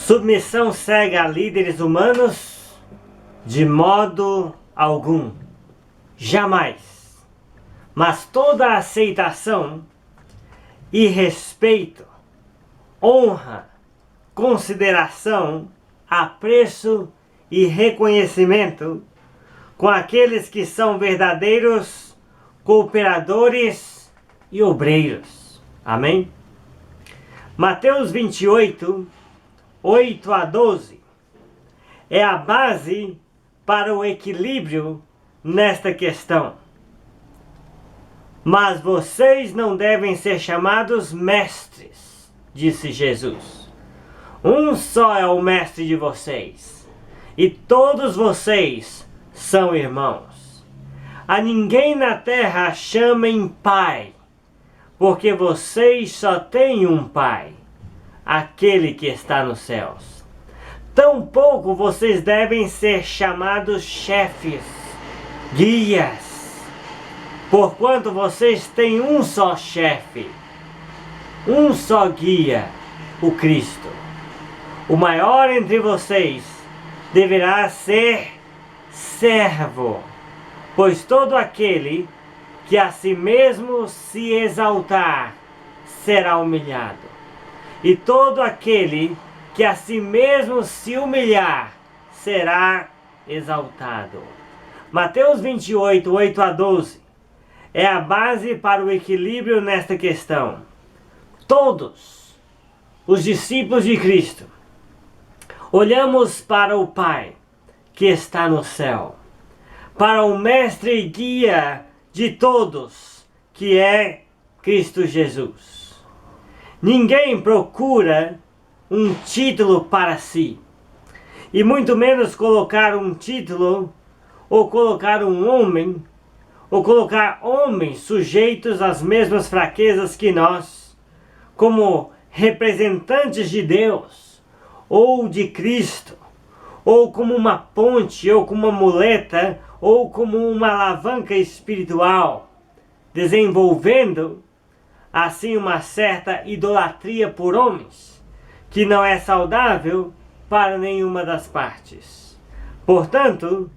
Submissão cega a líderes humanos? De modo algum. Jamais. Mas toda aceitação e respeito, honra, consideração, apreço e reconhecimento com aqueles que são verdadeiros cooperadores e obreiros. Amém? Mateus 28, 8 a 12 é a base para o equilíbrio nesta questão. Mas vocês não devem ser chamados mestres, disse Jesus. Um só é o mestre de vocês, e todos vocês são irmãos. A ninguém na terra chamem pai, porque vocês só têm um pai, aquele que está nos céus. Tampouco vocês devem ser chamados chefes, guias, porquanto vocês têm um só chefe, um só guia, o Cristo. O maior entre vocês deverá ser servo, pois todo aquele que a si mesmo se exaltar será humilhado, e todo aquele que a si mesmo se humilhar será exaltado. Mateus 28, 8 a 12 é a base para o equilíbrio nesta questão. Todos os discípulos de Cristo olhamos para o Pai que está no céu, para o mestre e guia de todos, que é Cristo Jesus. Ninguém procura um título para si, e muito menos colocar um título, ou colocar um homem, ou colocar homens sujeitos às mesmas fraquezas que nós, como representantes de Deus, ou de Cristo, ou como uma ponte, ou como uma muleta, ou como uma alavanca espiritual, desenvolvendo assim uma certa idolatria por homens, que não é saudável para nenhuma das partes. Portanto,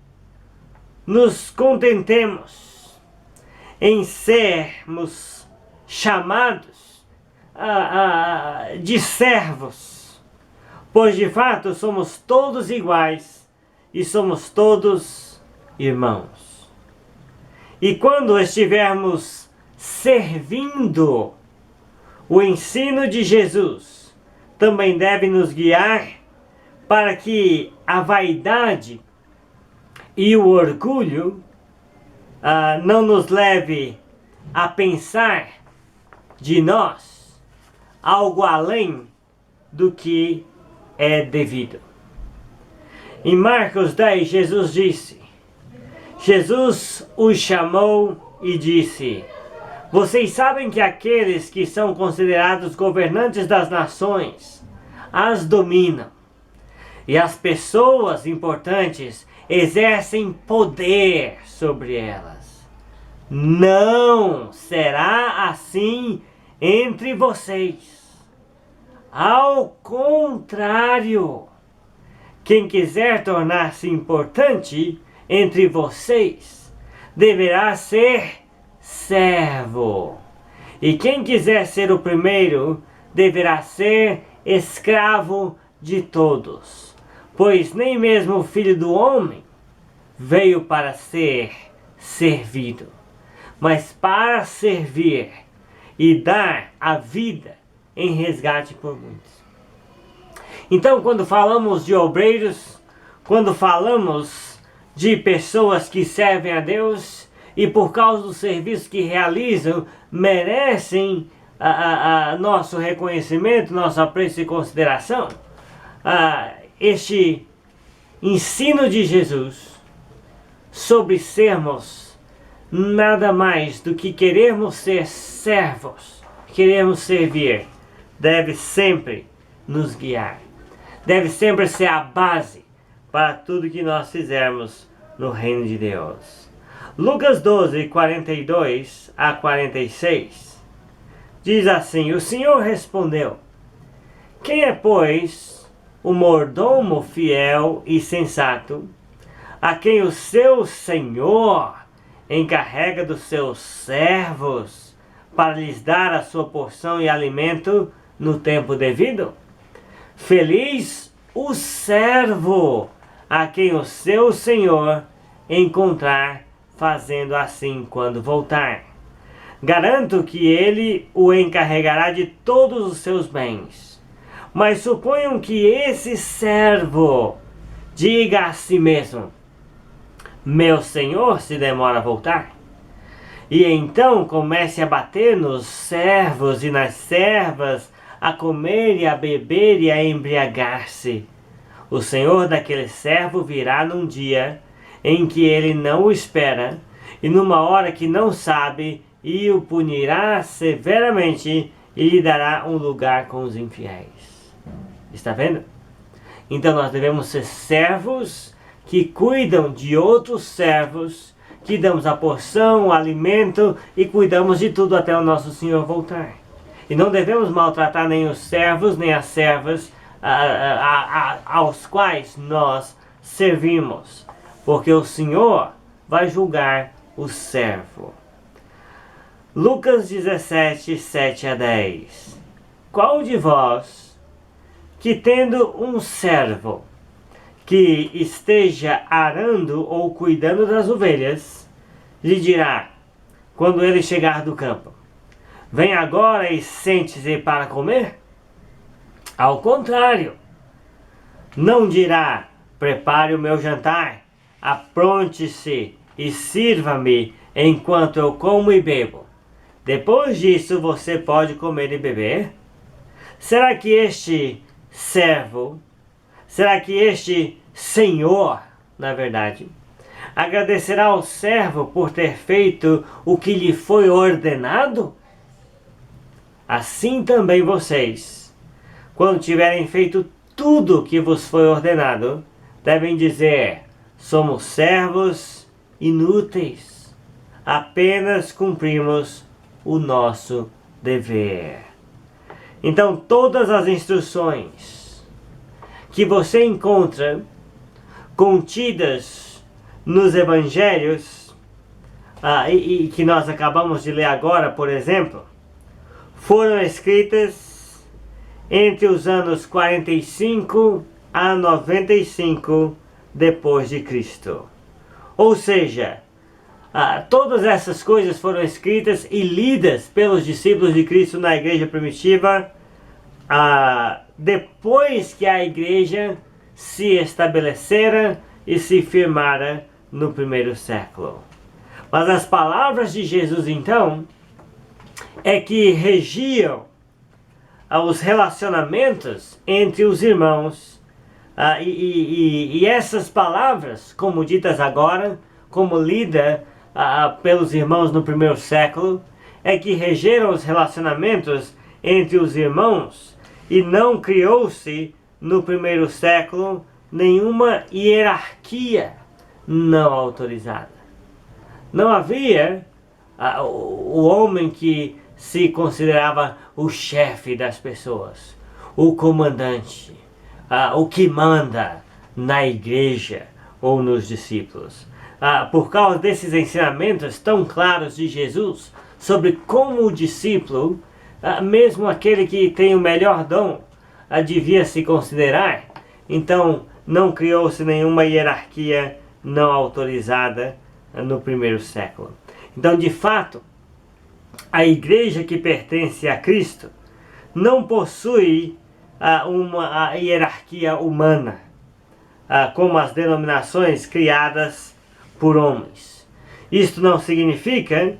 nos contentemos em sermos chamados de servos, pois de fato somos todos iguais e somos todos irmãos. E quando estivermos servindo, o ensino de Jesus também deve nos guiar para que a vaidade e o orgulho não nos leve a pensar de nós algo além do que é devido. Em Marcos 10, Jesus os chamou e disse: vocês sabem que aqueles que são considerados governantes das nações as dominam, e as pessoas importantes exercem poder sobre elas. Não será assim entre vocês. Ao contrário, quem quiser tornar-se importante entre vocês deverá ser servo, e quem quiser ser o primeiro deverá ser escravo de todos, pois nem mesmo o Filho do Homem veio para ser servido, mas para servir e dar a vida em resgate por muitos. Então, quando falamos de obreiros, quando falamos de pessoas que servem a Deus e por causa do serviço que realizam merecem nosso reconhecimento, nosso apreço e consideração, este ensino de Jesus sobre sermos nada mais do que querermos ser servos, queremos servir, deve sempre nos guiar, deve sempre ser a base para tudo que nós fizermos no reino de Deus. Lucas 12, 42 a 46 diz assim: o Senhor respondeu: quem é, pois, o mordomo fiel e sensato, a quem o seu senhor encarrega dos seus servos para lhes dar a sua porção e alimento no tempo devido? Feliz o servo a quem o seu senhor encontrar fazendo assim quando voltar. Garanto que ele o encarregará de todos os seus bens. Mas suponham que esse servo diga a si mesmo: meu senhor se demora a voltar. E então comece a bater nos servos e nas servas, a comer e a beber e a embriagar-se. O senhor daquele servo virá num dia em que ele não o espera e numa hora que não sabe, e o punirá severamente e lhe dará um lugar com os infiéis. Está vendo? Então nós devemos ser servos que cuidam de outros servos, que damos a porção, o alimento e cuidamos de tudo até o nosso Senhor voltar. E não devemos maltratar nem os servos nem as servas aos quais nós servimos, porque o Senhor vai julgar o servo. Lucas 17, 7 a 10. Qual de vós, que tendo um servo que esteja arando ou cuidando das ovelhas, lhe dirá, quando ele chegar do campo: vem agora e sente-se para comer? Ao contrário, não dirá: prepare o meu jantar, apronte-se e sirva-me enquanto eu como e bebo. Depois disso você pode comer e beber? Será que este servo, será que este senhor, na verdade, agradecerá ao servo por ter feito o que lhe foi ordenado? Assim também vocês, quando tiverem feito tudo o que vos foi ordenado, devem dizer: somos servos inúteis, apenas cumprimos o nosso dever. Então todas as instruções que você encontra contidas nos evangelhos, e que nós acabamos de ler agora, por exemplo, foram escritas entre os anos 45 a 95 depois de Cristo. Ou seja, todas essas coisas foram escritas e lidas pelos discípulos de Cristo na igreja primitiva, depois que a igreja se estabelecera e se firmara no primeiro século. Mas as palavras de Jesus, então, é que regiam os relacionamentos entre os irmãos, e essas palavras, como ditas agora, como lida pelos irmãos no primeiro século, é que regeram os relacionamentos entre os irmãos, e não criou-se no primeiro século nenhuma hierarquia não autorizada. Não havia o homem que se considerava o chefe das pessoas, o comandante, o que manda na igreja ou nos discípulos. Por causa desses ensinamentos tão claros de Jesus sobre como o discípulo, mesmo aquele que tem o melhor dom, devia se considerar, então não criou-se nenhuma hierarquia não autorizada no primeiro século. Então, de fato, a igreja que pertence a Cristo não possui uma hierarquia humana, como as denominações criadas por homens. Isto não significa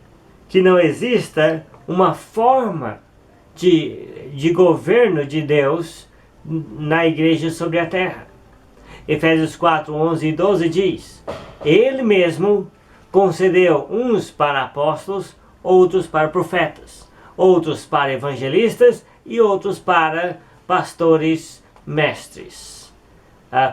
que não exista uma forma de governo de Deus na igreja sobre a terra. Efésios 4, 11 e 12 diz: Ele mesmo concedeu uns para apóstolos, outros para profetas, outros para evangelistas e outros para pastores mestres,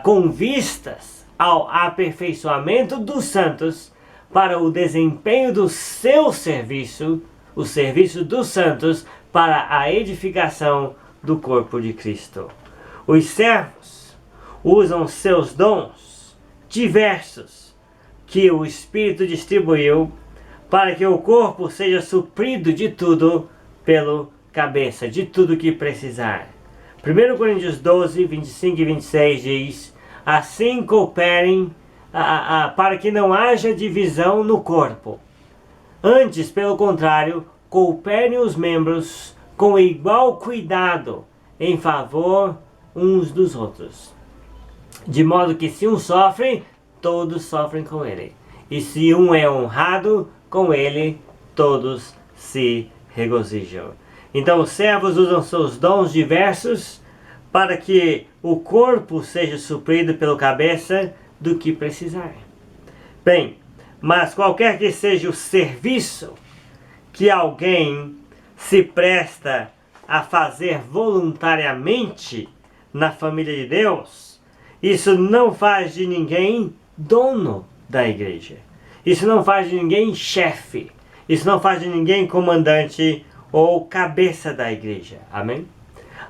com vistas ao aperfeiçoamento dos santos para o desempenho do seu serviço, o serviço dos santos para a edificação do corpo de Cristo. Os servos usam seus dons diversos que o Espírito distribuiu para que o corpo seja suprido de tudo pelo cabeça, de tudo que precisar. 1 Coríntios 12, 25 e 26 diz: assim cooperem para que não haja divisão no corpo. Antes, pelo contrário, cooperem os membros com igual cuidado em favor uns dos outros. De modo que se um sofre, todos sofrem com ele. E se um é honrado, com ele todos se regozijam. Então os servos usam seus dons diversos para que o corpo seja suprido pelo cabeça do que precisar. Bem, mas qualquer que seja o serviço que alguém se presta a fazer voluntariamente na família de Deus, isso não faz de ninguém dono da igreja. Isso não faz de ninguém chefe. Isso não faz de ninguém comandante ou cabeça da igreja. Amém?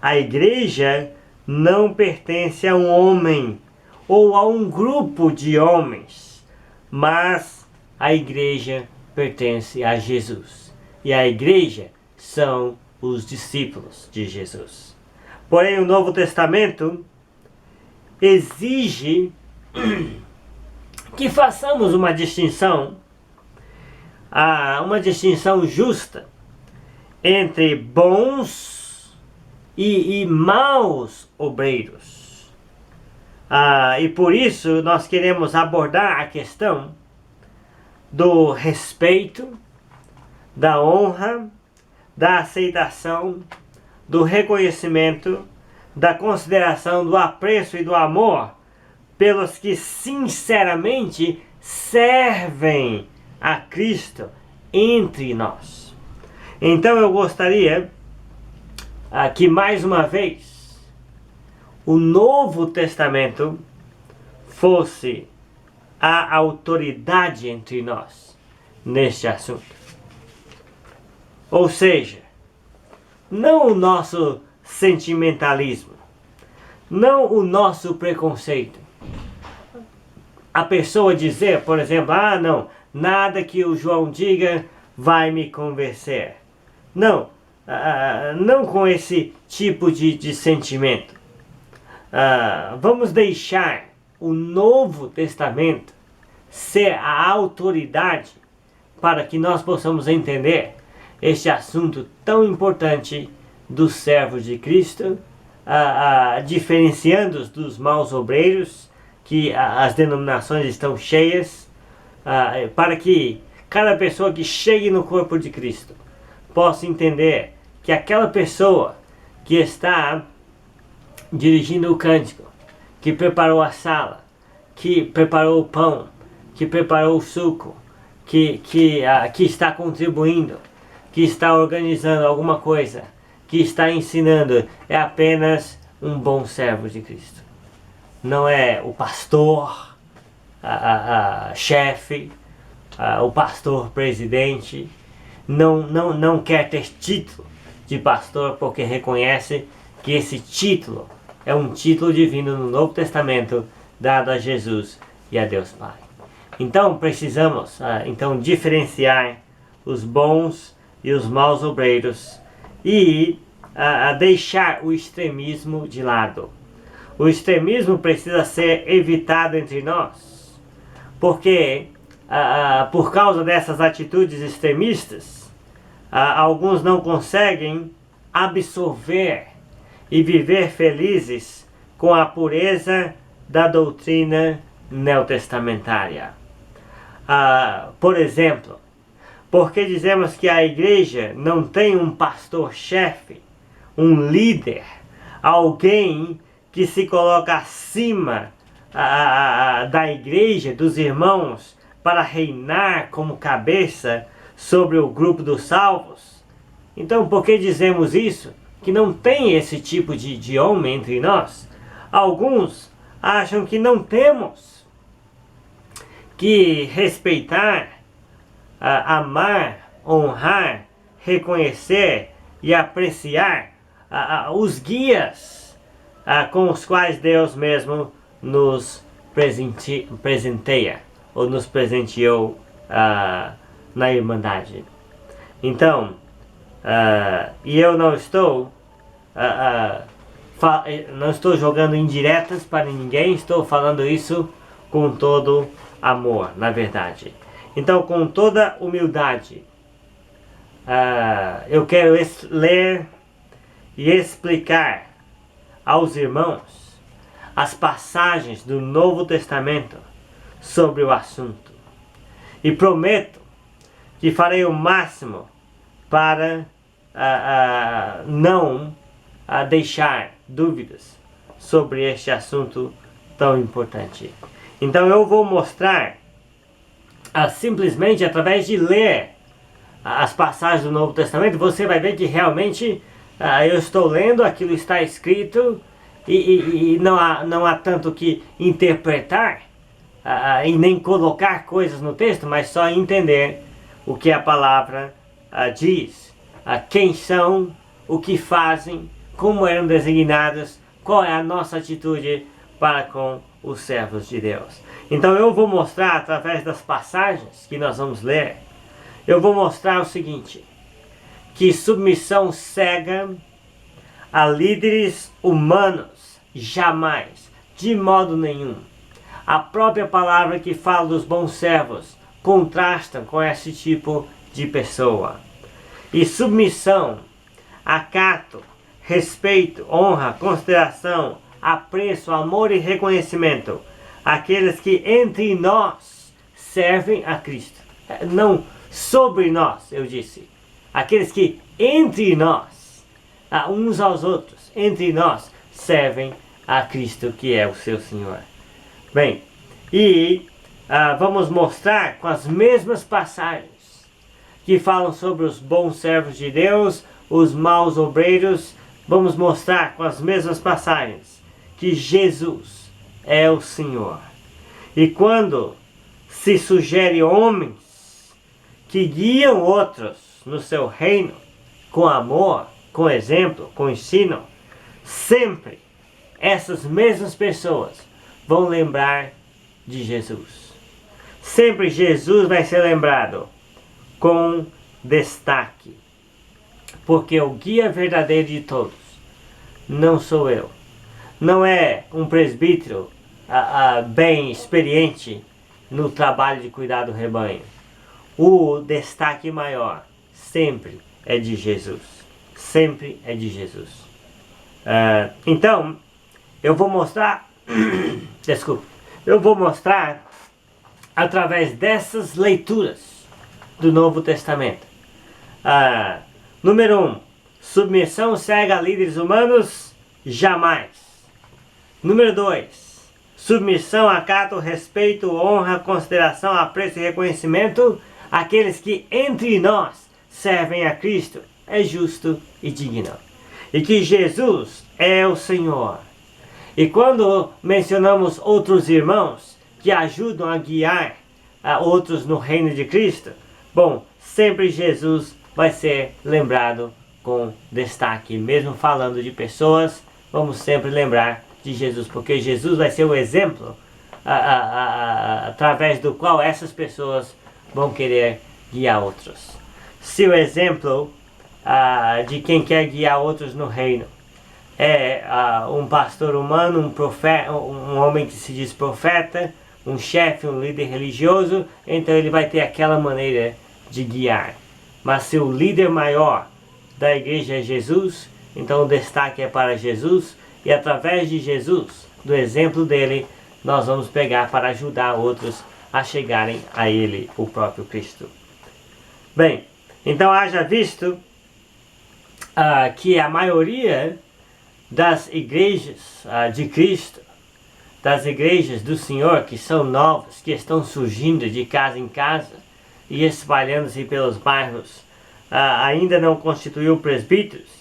A igreja não pertence a um homem ou a um grupo de homens, mas a igreja pertence a Jesus. E a igreja são os discípulos de Jesus. Porém, o Novo Testamento exige que façamos uma distinção justa entre bons e maus obreiros. E por isso nós queremos abordar a questão do respeito, da honra, da aceitação, do reconhecimento, da consideração, do apreço e do amor pelos que sinceramente servem a Cristo entre nós. Então eu gostaria que mais uma vez o Novo Testamento fosse a autoridade entre nós neste assunto. Ou seja, não o nosso sentimentalismo, não o nosso preconceito. A pessoa dizer, por exemplo, não, nada que o João diga vai me convencer. Não, não com esse tipo de sentimento. Vamos deixar o Novo Testamento ser a autoridade para que nós possamos entender este assunto tão importante dos servos de Cristo, diferenciando-os dos maus obreiros, que as denominações estão cheias, para que cada pessoa que chegue no corpo de Cristo possa entender que aquela pessoa que está dirigindo o cântico, que preparou a sala, que preparou o pão, que preparou o suco, que está contribuindo, que está organizando alguma coisa, que está ensinando, é apenas um bom servo de Cristo. Não é o pastor, chefe, o pastor presidente. Não quer ter título de pastor porque reconhece que esse título é um título divino no Novo Testamento dado a Jesus e a Deus Pai. Então precisamos diferenciar os bons e os maus obreiros e deixar o extremismo de lado. O extremismo precisa ser evitado entre nós, porque por causa dessas atitudes extremistas, alguns não conseguem absorver e viver felizes com a pureza da doutrina neotestamentária. Por exemplo, porque dizemos que a igreja não tem um pastor-chefe, um líder, alguém que se coloca acima da igreja, dos irmãos, para reinar como cabeça sobre o grupo dos salvos. Então, por que dizemos isso? Que não tem esse tipo de homem entre nós. Alguns acham que não temos que respeitar, amar, honrar, reconhecer e apreciar os guias com os quais Deus mesmo nos presenteia ou nos presenteou na Irmandade. Então, e eu não estou jogando indiretas para ninguém, estou falando isso com todo amor, na verdade. Então, com toda humildade, eu quero ler e explicar aos irmãos as passagens do Novo Testamento sobre o assunto. E prometo que farei o máximo para não deixar dúvidas sobre este assunto tão importante. Então eu vou mostrar simplesmente através de ler as passagens do Novo Testamento, você vai ver que realmente eu estou lendo, aquilo está escrito e não há tanto que interpretar e nem colocar coisas no texto, mas só entender o que a palavra diz, quem são, o que fazem, como eram designados, qual é a nossa atitude para com os servos de Deus. Então eu vou mostrar através das passagens que nós vamos ler, eu vou mostrar o seguinte, que submissão cega a líderes humanos jamais, de modo nenhum. A própria palavra que fala dos bons servos contrasta com esse tipo de pessoa. E submissão, acato, respeito, honra, consideração, apreço, amor e reconhecimento àqueles que entre nós servem a Cristo. Não sobre nós, eu disse. Aqueles que entre nós, uns aos outros, entre nós, servem a Cristo, que é o seu Senhor. Bem, e vamos mostrar com as mesmas passagens que falam sobre os bons servos de Deus, os maus obreiros, vamos mostrar com as mesmas passagens que Jesus é o Senhor. E quando se sugere homens que guiam outros no seu reino, com amor, com exemplo, com ensino, sempre essas mesmas pessoas vão lembrar de Jesus. Sempre Jesus vai ser lembrado com destaque, porque o guia verdadeiro de todos não sou eu, não é um presbítero bem experiente no trabalho de cuidar do rebanho. O destaque maior sempre é de Jesus, sempre é de Jesus. Então eu vou mostrar eu vou mostrar através dessas leituras do Novo Testamento. Número 1, submissão cega a líderes humanos, jamais. Número 2, submissão, acato, respeito, honra, consideração, apreço e reconhecimento àqueles que entre nós servem a Cristo, é justo e digno. E que Jesus é o Senhor. E quando mencionamos outros irmãos que ajudam a guiar outros no reino de Cristo, bom, sempre Jesus vai ser lembrado com destaque. Mesmo falando de pessoas, vamos sempre lembrar de Jesus, porque Jesus vai ser o exemplo através do qual essas pessoas vão querer guiar outros. Se o exemplo de quem quer guiar outros no reino é um pastor humano, um profeta, um homem que se diz profeta, um chefe, um líder religioso, então ele vai ter aquela maneira de guiar. Mas se o líder maior da igreja é Jesus, então o destaque é para Jesus, e através de Jesus, do exemplo dele, nós vamos pegar para ajudar outros a chegarem a ele, o próprio Cristo. Bem, então haja visto que a maioria das igrejas de Cristo, das igrejas do Senhor que são novas, que estão surgindo de casa em casa e espalhando-se pelos bairros, ainda não constituiu presbíteros,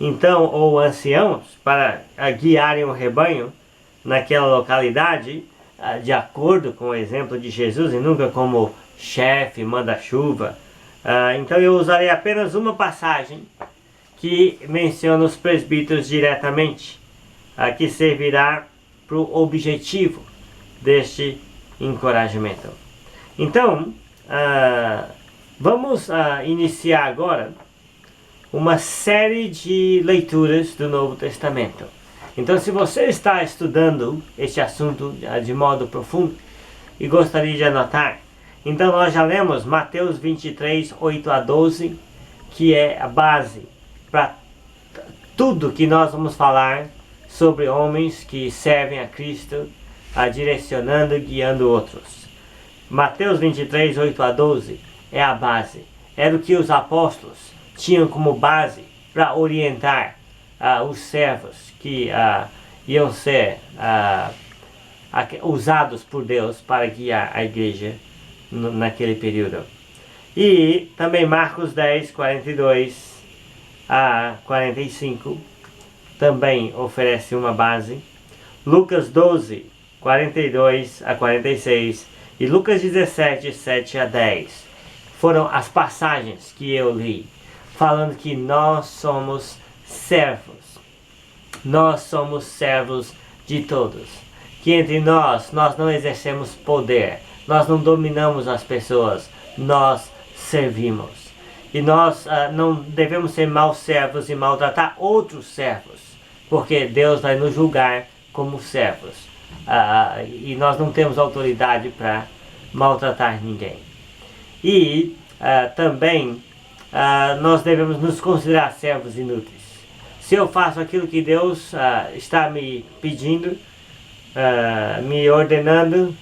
então, ou anciãos, para guiarem o rebanho naquela localidade, de acordo com o exemplo de Jesus, e nunca como chefe, manda-chuva. Então eu usarei apenas uma passagem que menciona os presbíteros diretamente, que servirá para o objetivo deste encorajamento. Então, vamos iniciar agora uma série de leituras do Novo Testamento. Então, se você está estudando este assunto de modo profundo e gostaria de anotar, então nós já lemos Mateus 23, 8 a 12, que é a base para tudo que nós vamos falar sobre homens que servem a Cristo, direcionando e guiando outros. Mateus 23, 8 a 12 é a base. Era o que os apóstolos tinham como base para orientar os servos que iam ser usados por Deus para guiar a igreja naquele período. E também Marcos 10, 42 a 45 também oferece uma base. Lucas 12, 42 a 46 e Lucas 17, 7 a 10 foram as passagens que eu li, falando que nós somos servos. Nós somos servos de todos. Que entre nós não exercemos poder. Nós não dominamos as pessoas. Nós servimos. E nós não devemos ser maus servos e maltratar outros servos. Porque Deus vai nos julgar como servos. E nós não temos autoridade para maltratar ninguém. E também nós devemos nos considerar servos inúteis. Se eu faço aquilo que Deus está me pedindo, me ordenando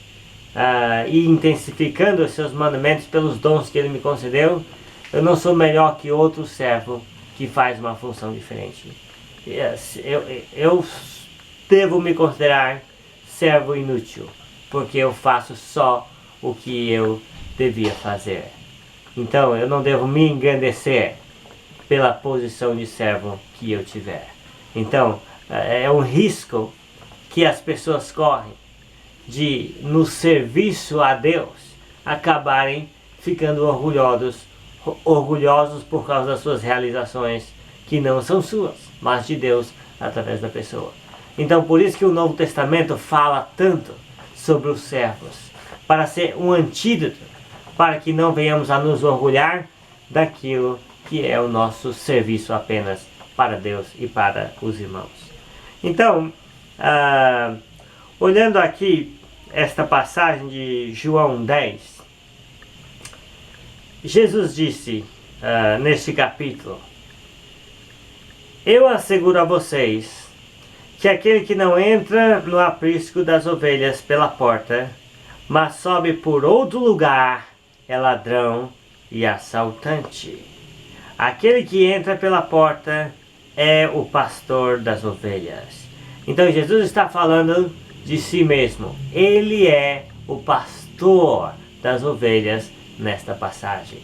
e intensificando os seus mandamentos pelos dons que Ele me concedeu, eu não sou melhor que outro servo que faz uma função diferente. Eu devo me considerar servo inútil, porque eu faço só o que eu devia fazer. Então eu não devo me engrandecer pela posição de servo que eu tiver. Então é um risco que as pessoas correm de, no serviço a Deus, acabarem ficando orgulhosos por causa das suas realizações, que não são suas, mas de Deus através da pessoa. Então por isso que o Novo Testamento fala tanto sobre os servos, para ser um antídoto, para que não venhamos a nos orgulhar daquilo que é o nosso serviço apenas para Deus e para os irmãos. Então, olhando aqui esta passagem de João 10, Jesus disse neste capítulo: eu asseguro a vocês que aquele que não entra no aprisco das ovelhas pela porta, mas sobe por outro lugar, é ladrão e assaltante. Aquele que entra pela porta é o pastor das ovelhas. Então Jesus está falando de si mesmo. Ele é o pastor das ovelhas nesta passagem.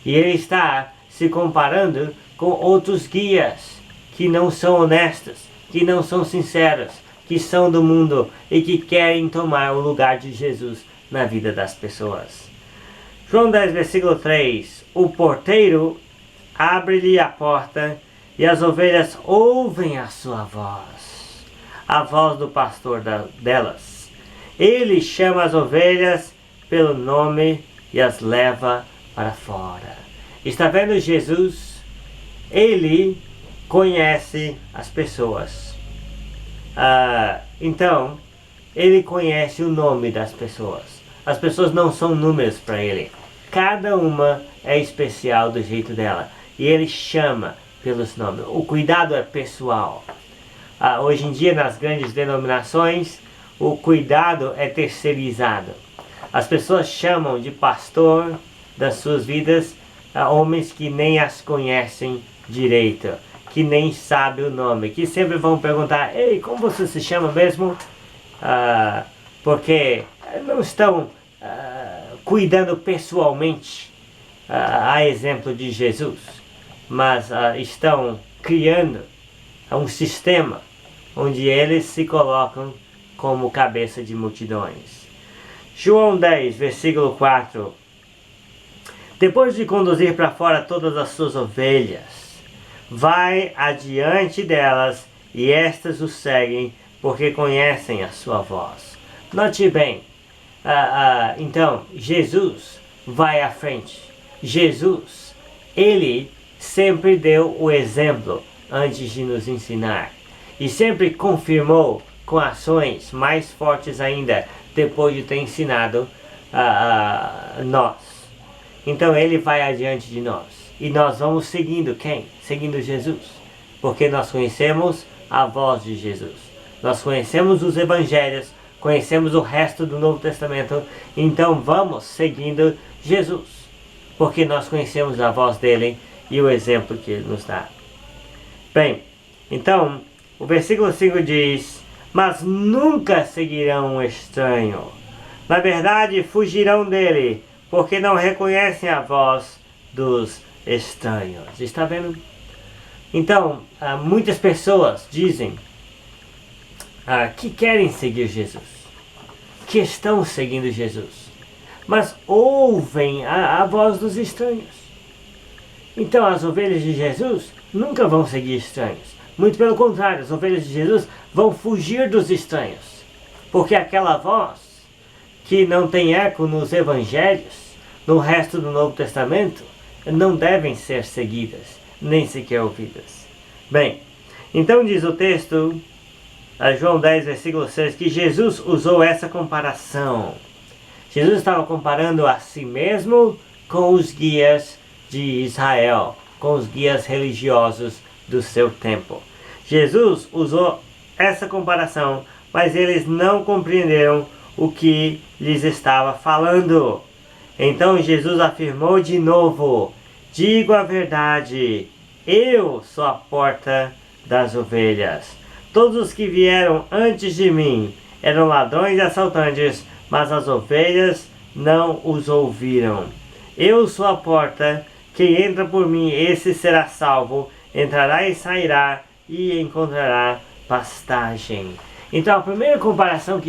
E ele está se comparando com outros guias que não são honestos, que não são sinceros, que são do mundo e que querem tomar o lugar de Jesus na vida das pessoas. João 10, versículo 3. O porteiro abre-lhe a porta e as ovelhas ouvem a sua voz, a voz do pastor delas. Ele chama as ovelhas pelo nome e as leva para fora. Está vendo Jesus? Ele conhece as pessoas. Então, ele conhece o nome das pessoas. As pessoas não são números para ele. Cada uma é especial do jeito dela. E ele chama pelos nomes. O cuidado é pessoal. Hoje em dia, nas grandes denominações, o cuidado é terceirizado. As pessoas chamam de pastor das suas vidas homens que nem as conhecem direito, que nem sabem o nome, que sempre vão perguntar: ei, como você se chama mesmo? Porque não estão cuidando pessoalmente, a exemplo de Jesus, mas estão criando um sistema onde eles se colocam como cabeça de multidões. João 10, versículo 4. Depois de conduzir para fora todas as suas ovelhas, vai adiante delas e estas o seguem, porque conhecem a sua voz. Note bem, então Jesus vai à frente. Jesus, ele sempre deu o exemplo antes de nos ensinar. E sempre confirmou com ações mais fortes ainda, depois de ter ensinado nós. Então ele vai adiante de nós. E nós vamos seguindo quem? Seguindo Jesus. Porque nós conhecemos a voz de Jesus. Nós conhecemos os evangelhos, conhecemos o resto do Novo Testamento. Então vamos seguindo Jesus. Porque nós conhecemos a voz dele e o exemplo que ele nos dá. Bem, então, o versículo 5 diz: mas nunca seguirão um estranho. Na verdade, fugirão dele, porque não reconhecem a voz dos estranhos. Está vendo? Então, muitas pessoas dizem que querem seguir Jesus, que estão seguindo Jesus, mas ouvem a voz dos estranhos. Então, as ovelhas de Jesus nunca vão seguir estranhos. Muito pelo contrário, as ovelhas de Jesus vão fugir dos estranhos. Porque aquela voz que não tem eco nos evangelhos, no resto do Novo Testamento, não devem ser seguidas, nem sequer ouvidas. Bem, então diz o texto, João 10, versículo 6, que Jesus usou essa comparação. Jesus estava comparando a si mesmo com os guias de Israel, com os guias religiosos do seu tempo. Jesus usou essa comparação, mas eles não compreenderam o que lhes estava falando. Então Jesus afirmou de novo: digo a verdade, eu sou a porta das ovelhas. Todos os que vieram antes de mim eram ladrões e assaltantes, mas as ovelhas não os ouviram. Eu sou a porta, quem entra por mim, esse será salvo, entrará e sairá e encontrará pastagem. Então a primeira comparação que